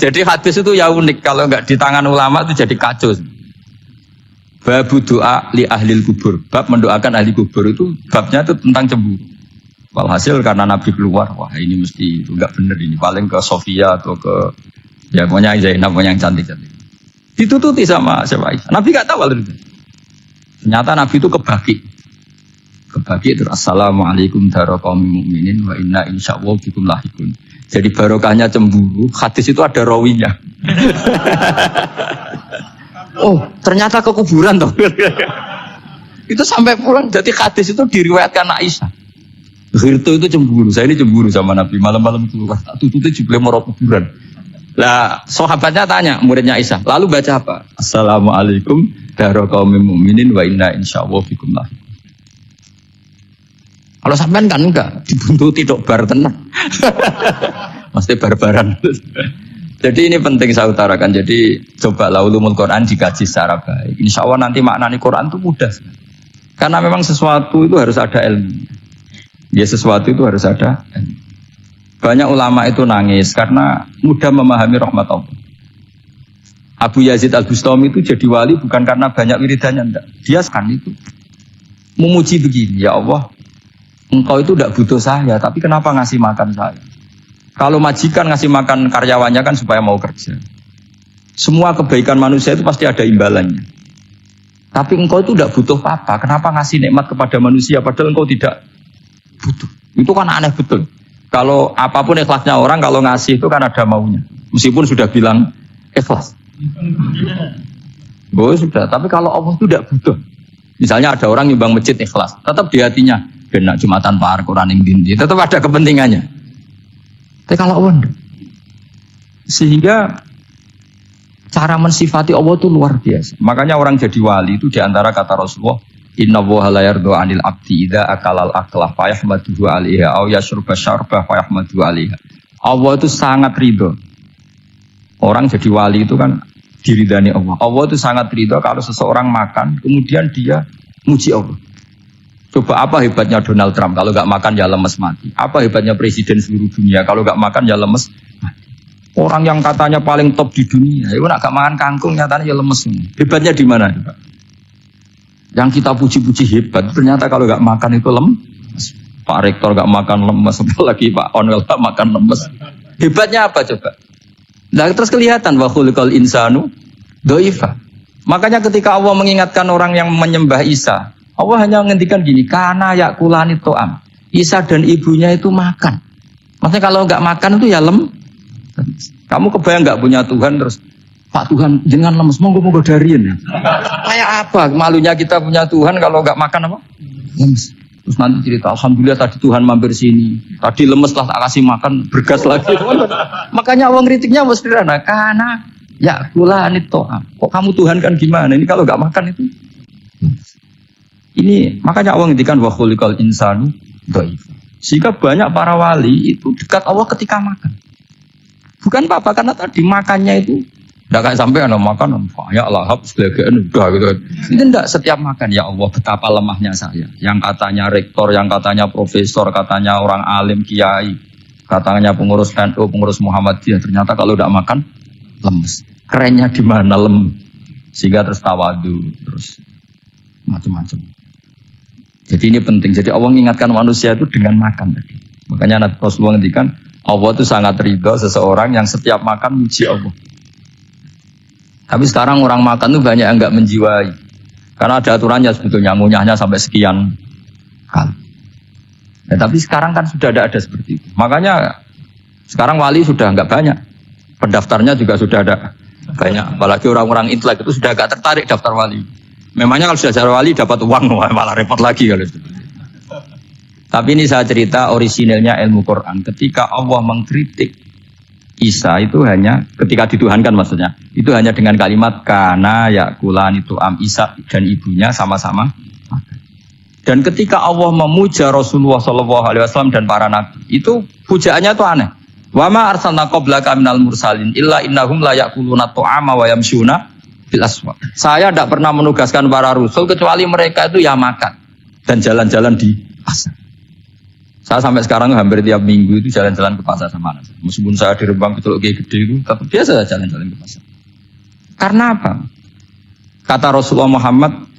jadi hadis itu ya unik. Kalau enggak di tangan ulama itu jadi kacau. Babu doa li ahlil kubur. Bab mendoakan ahli kubur itu babnya itu tentang cemburu. Walhasil karena Nabi keluar, wah ini mesti itu enggak benar ini. Paling ke Sofia atau ke ya pokoknya Zainab, pokoknya yang cantik-cantik. Ditututi sama siapa Aisyah. Nabi enggak tahu hal itu. Ternyata Nabi itu kebagi itu assalamualaikum daraqaumil mukminin wa inna insyaallah bikum lahikun. Jadi barokahnya cemburu, hadis itu ada rawinya. Oh, ternyata ke kuburan toh. Itu sampai pulang jadi hadis itu diriwayatkan Aisyah. Ghirtu itu cemburu, saya ini cemburu sama Nabi malam-malam keluar. Tak tututi juga mau kuburan. Lah, sahabatnya tanya muridnya Aisyah, lalu baca apa? Assalamualaikum daraqaumil mukminin wa inna insyaallah bikum lahikun. Kalau sampean kan enggak dibuntuti tok bar tenan. Mesti barbaran. Jadi ini penting saya utarakan. Jadi coba ulumul Quran dikaji secara baik. Insya Allah nanti maknani Quran itu mudah. Karena memang sesuatu itu harus ada ilmu. Ya sesuatu itu harus ada ilmu. Banyak ulama itu nangis karena mudah memahami rahmat Allah. Abu Yazid Al-Bustami itu jadi wali bukan karena banyak wiridannya, enggak. Dia sekarang itu memuji begini, ya Allah, engkau itu tidak butuh saya, tapi kenapa ngasih makan saya? Kalau majikan ngasih makan karyawannya kan supaya mau kerja. Semua kebaikan manusia itu pasti ada imbalannya. Tapi engkau itu tidak butuh apa, kenapa ngasih nikmat kepada manusia padahal engkau tidak butuh? Itu kan aneh betul. Kalau apapun ikhlasnya orang, kalau ngasih itu kan ada maunya. Meskipun sudah bilang ikhlas. Oh sudah, tapi kalau Allah itu tidak butuh. Misalnya ada orang nyumbang masjid ikhlas, tetap di hatinya, benak Jumatan Pak Quran yang dindi, tetap ada kepentingannya. Tapi kalau Allah, sehingga cara mensifati Allah itu luar biasa. Makanya orang jadi wali itu diantara kata Rasulullah, Inna woha la yardu anil abdi idha akalal aklah fayahmaduhu alaiha au yashrubah syarbah fayahmaduhu alaiha. Allah itu sangat ridho. Orang jadi wali itu kan diridani Allah. Allah itu sangat ridho kalau seseorang makan kemudian dia muji Allah. Coba apa hebatnya Donald Trump kalau gak makan ya lemes mati. Apa hebatnya presiden seluruh dunia kalau gak makan ya lemes mati. Orang yang katanya paling top di dunia itu gak makan kangkung nyatanya ya lemes. Hebatnya di mana? Yang kita puji-puji hebat, ternyata kalau nggak makan itu lemes. Pak Rektor nggak makan lemes, apalagi Pak Onwel nggak makan lemes. Hebatnya apa coba? Nah, terus kelihatan wa khuliqal insanu dhaifa. Makanya ketika Allah mengingatkan orang yang menyembah Isa, Allah hanya menghentikan gini, kana yakulani to'am. Isa dan ibunya itu makan. Maksudnya kalau nggak makan itu ya lemes. Kamu kebayang nggak punya Tuhan terus? Pak Tuhan, jangan lemes, monggo dariin ya. Kayak apa? Malunya kita punya Tuhan kalau nggak makan apa? Lemes. Terus nanti cerita, alhamdulillah tadi Tuhan mampir sini. Tadi lemes lah tak kasih makan, bergas lagi. Makanya Allah kritiknya mesti sederhana. Karena ya kula anitoa. Kok kamu Tuhan kan gimana? Ini kalau nggak makan itu. Ini makanya Allah ngintikan wa khuliqal insanu dhaif. Sehingga banyak para wali itu dekat Allah ketika makan. Bukan apa-apa karena tadi makannya itu tidak kayak sampai anak makan, ya lahap sebagainya udah gitu. Itu tidak setiap makan, ya Allah betapa lemahnya saya. Yang katanya rektor, yang katanya profesor, katanya orang alim kiai, katanya pengurus NU, pengurus Muhammadiyah. Ternyata kalau tidak makan lemes. Kerennya di mana lemes? Sehingga terus tawadu, terus macam-macam. Jadi ini penting. Jadi Allah mengingatkan manusia itu dengan makan tadi. Makanya Rasulullah ngendikan Allah itu sangat ridho seseorang yang setiap makan muji Allah. Tapi sekarang orang makan tuh banyak yang enggak menjiwai. Karena ada aturannya sebetulnya, ngunyahnya sampai sekian kali. Ya, tapi sekarang kan sudah ada seperti itu. Makanya sekarang wali sudah nggak banyak. Pendaftarnya juga sudah ada banyak. Apalagi orang-orang intelek itu sudah agak tertarik daftar wali. Memangnya kalau sudah jadi wali dapat uang, malah repot lagi kalau itu. Tapi ini saya cerita orisinilnya ilmu Quran. Ketika Allah mengkritik Isa itu hanya ketika dituhankan maksudnya. Itu hanya dengan kalimat kana yakulan itu Isa dan ibunya sama-sama. Dan ketika Allah memuja Rasulullah SAW dan para nabi, itu pujaannya itu aneh. Wa ma arsalna qablaka minal mursalin illa innahum la ya'kuluna ta'ama wa yamshuna fil aswaq. Saya tidak pernah menugaskan para rasul kecuali mereka itu ya makan dan jalan-jalan di pasar. Saya sampai sekarang hampir tiap minggu itu jalan-jalan ke pasar sama anak. Meskipun saya di Rembang betul gede itu, tapi biasa jalan-jalan ke pasar. Karena apa? Kata Rasulullah Muhammad,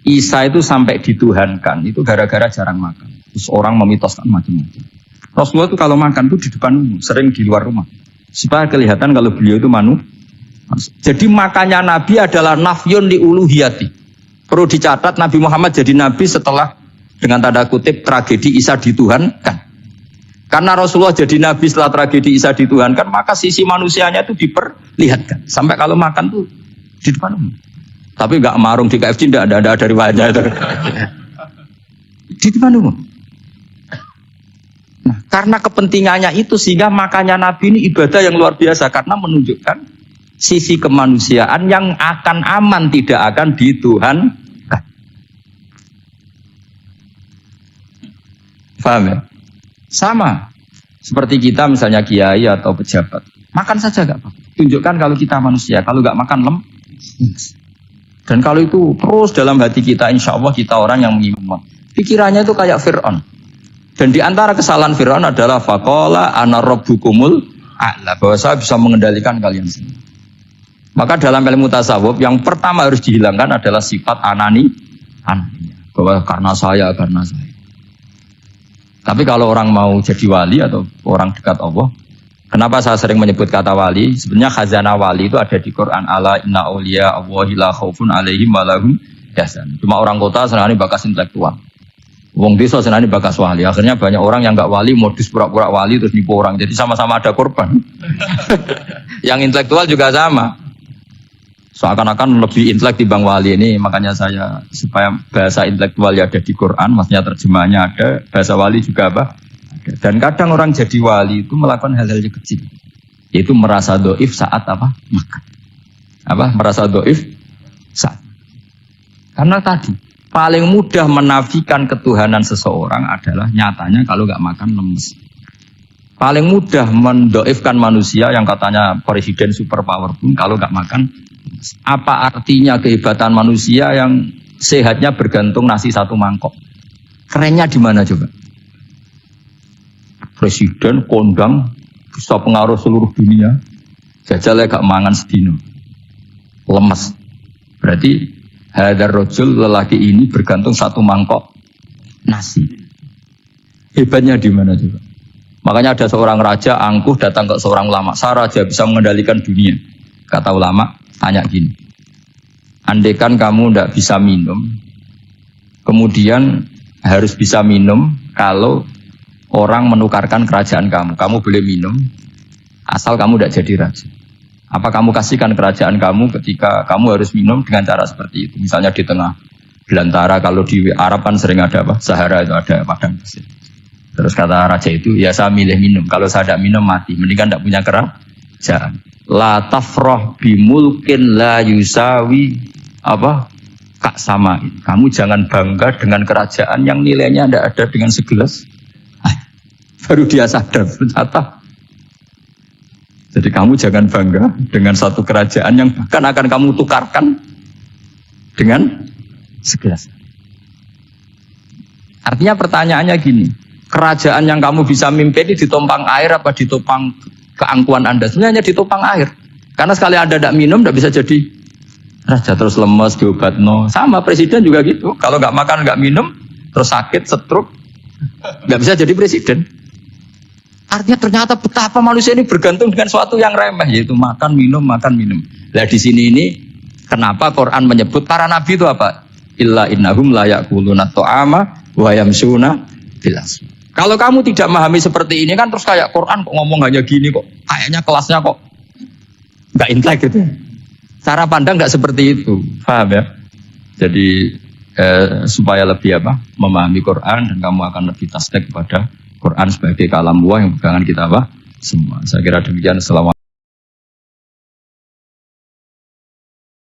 Isa itu sampai dituhankan, itu gara-gara jarang makan. Terus orang memitoskan macam-macam. Rasulullah itu kalau makan itu di depan umum, sering di luar rumah. Supaya kelihatan kalau beliau itu manusia. Jadi makannya Nabi adalah nafyun li uluhiyati. Perlu dicatat Nabi Muhammad jadi Nabi setelah dengan tanda kutip tragedi Isa dituhankan. Karena Rasulullah jadi Nabi setelah tragedi Isa dituhankan, maka sisi manusianya itu diperlihatkan. Sampai kalau makan tuh di depan umum. Tapi enggak marung di KFC, enggak ada dari wajah itu. Di depan umum. Nah, karena kepentingannya itu sehingga makanya Nabi ini ibadah yang luar biasa karena menunjukkan sisi kemanusiaan yang akan aman, tidak akan dituhankan. Paham ya? Sama. Seperti kita misalnya kiai atau pejabat. Makan saja enggak apa-apa. Tunjukkan kalau kita manusia, kalau enggak makan lemes. Dan kalau itu terus dalam hati kita, insya Allah kita orang yang mengiman. Pikirannya itu kayak Fir'aun. Dan di antara kesalahan Fir'aun adalah faqala ana rabbukumul a'la, bahwa saya bisa mengendalikan kalian semua. Maka dalam ilmu tasawuf yang pertama harus dihilangkan adalah sifat anani, bahwa karena saya. Tapi kalau orang mau jadi wali atau orang dekat Allah, kenapa saya sering menyebut kata wali? Sebenarnya khazanah wali itu ada di Quran. Ala inna awliya Allahi la khaufun alaihim wa lahum yahzanun. Cuma orang kota senangnya bakas intelektual. Wong desa senangnya bakas wali. Akhirnya banyak orang yang enggak wali modus pura-pura wali terus nipu orang. Jadi sama-sama ada korban. Yang intelektual juga sama. Seakan-akan lebih intelek dibanding wali ini. Makanya saya supaya bahasa intelektual ya ada di Quran, maksudnya terjemahannya ada, bahasa wali juga apa? Dan kadang orang jadi wali itu melakukan hal-hal yang kecil, yaitu merasa doif saat apa? Makan. Merasa doif saat. Karena tadi paling mudah menafikan ketuhanan seseorang adalah nyatanya kalau nggak makan lemes. Paling mudah mendoifkan manusia yang katanya presiden superpower pun kalau nggak makan. Apa artinya kehebatan manusia yang sehatnya bergantung nasi satu mangkok? Kerennya di mana coba? Presiden kondang bisa pengaruh seluruh dunia. Jajal gak mangan sedino. Lemes. Berarti hadar rojul lelaki ini bergantung satu mangkok nasi. Hebatnya di mana coba? Makanya ada seorang raja angkuh datang ke seorang ulama. Saya raja bisa mengendalikan dunia. Kata ulama, tanya gini. Andaikan kamu tidak bisa minum, kemudian harus bisa minum kalau orang menukarkan kerajaan kamu. Kamu boleh minum, asal kamu tidak jadi raja. Apa kamu kasihkan kerajaan kamu ketika kamu harus minum dengan cara seperti itu? Misalnya di tengah belantara, kalau di Arab kan sering ada apa? Sahara itu ada padang pasir. Terus kata raja itu, ya saya milih minum. Kalau saya tidak minum mati, mendingan tidak punya kerajaan. La tafrah bimulkin la yusawi apa? Kak sama. Kamu jangan bangga dengan kerajaan yang nilainya tidak ada dengan segelas. Baru dia sadar ternyata. Jadi kamu jangan bangga dengan satu kerajaan yang bahkan akan kamu tukarkan dengan segelas. Artinya pertanyaannya gini, kerajaan yang kamu bisa mimpin ini ditumpang air apa ditopang keangkuhan Anda? Sebenarnya ditopang air. Karena sekali Anda tidak minum, tidak bisa jadi raja, terus lemes, diobat no. Sama presiden juga gitu. Kalau nggak makan, nggak minum, terus sakit, stroke, nggak bisa jadi presiden. Artinya ternyata betapa manusia ini bergantung dengan suatu yang remeh, yaitu makan, minum, makan, minum. Nah di sini ini kenapa Quran menyebut para nabi itu apa? Illa innahum la ya'kuluna ta'ama wa yamshuna fil aswaq. Kalau kamu tidak memahami seperti ini kan terus kayak Quran kok ngomong hanya gini kok, kayaknya kelasnya kok nggak intelek gitu. Cara pandang nggak seperti itu, paham ya? Jadi supaya lebih memahami Quran dan kamu akan lebih tasdik kepada Quran sebagai kalam Allah yang pegangan kita semua. Saya kira demikian. Assalamualaikum.